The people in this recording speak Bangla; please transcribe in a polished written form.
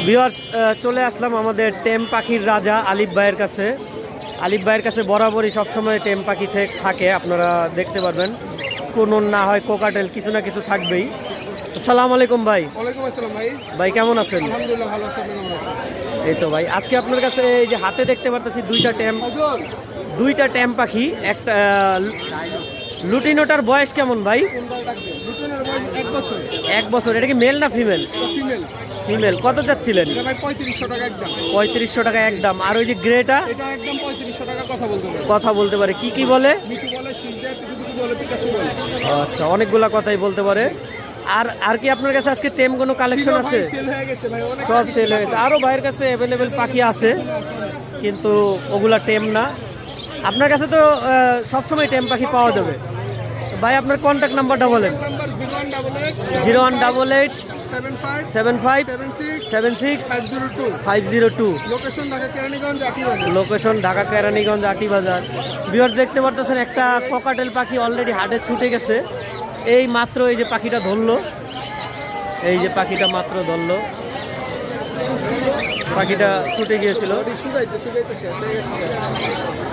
ভিউয়ার্স, চলে আসলাম আমাদের টেম পাখির রাজা আলিফ ভাইয়ের কাছে। আলিফ ভাইয়ের কাছে বরাবরই সবসময় টেম পাখি থাকে, আপনারা দেখতে পারবেন। কোনো না হয় কোকাটেল, কিছু না কিছু থাকবেই। আসসালামু আলাইকুম ভাই। ওয়ালাইকুম আসসালাম ভাই। ভাই কেমন আছেন? আলহামদুলিল্লাহ ভালো আছি, আপনি কেমন আছেন? এই তো ভাই, আজকে আপনার কাছে এই যে হাতে দেখতে পারতেছি দুইটা টেম পাখি। একটা লুটিনোটার বয়স কেমন ভাই? দুজনের বয়স 1 বছর। 1 বছর। এটা কি মেল না ফিমেল? ফিমেল। ফিমেল। কত চাচ্ছিলেন? এটা ভাই 3500 টাকা একদম। 3500 টাকা একদম। আর ওই যে গ্রেটা? এটা একদম 3500 টাকা কথা বলতে পারে। কথা বলতে পারে। কি কি বলে? মিঠু বলে, সিজদার, পিটুপিটু বলে, পিকাচু বলে। আচ্ছা, অনেকগুলা কথাই বলতে পারে। আর আর কি আপনার কাছে আজকে টেম কোনো কালেকশন ছিল আছে? ভাই, সেল হয়ে গেছে ভাই, অনেক সব সেল হয়ে গেছে। আরও ভাইয়ের কাছে অ্যাভেলেবেল পাখি আছে, কিন্তু ওগুলা টেম না। আপনার কাছে তো সবসময় টেম পাখি পাওয়া যাবে। ভাই আপনার কন্ট্যাক্ট নাম্বারটা বলেন। Number 0188 0188 75 75 76 76 502। 502। Location Dhaka Keraniganj Atibazar. Location Dhaka Keraniganj Atibazar. Viewer দেখতে পারতেছেন একটা ককাটেল পাখি অলরেডি হাটে ছুটে গেছে। এই মাত্র এই যে পাখিটা ধরলো, এই যে পাখিটা মাত্র ধরলো, পাখিটা ছুটে গিয়েছিল। শুকাইতে শেষ হয়ে গেছে।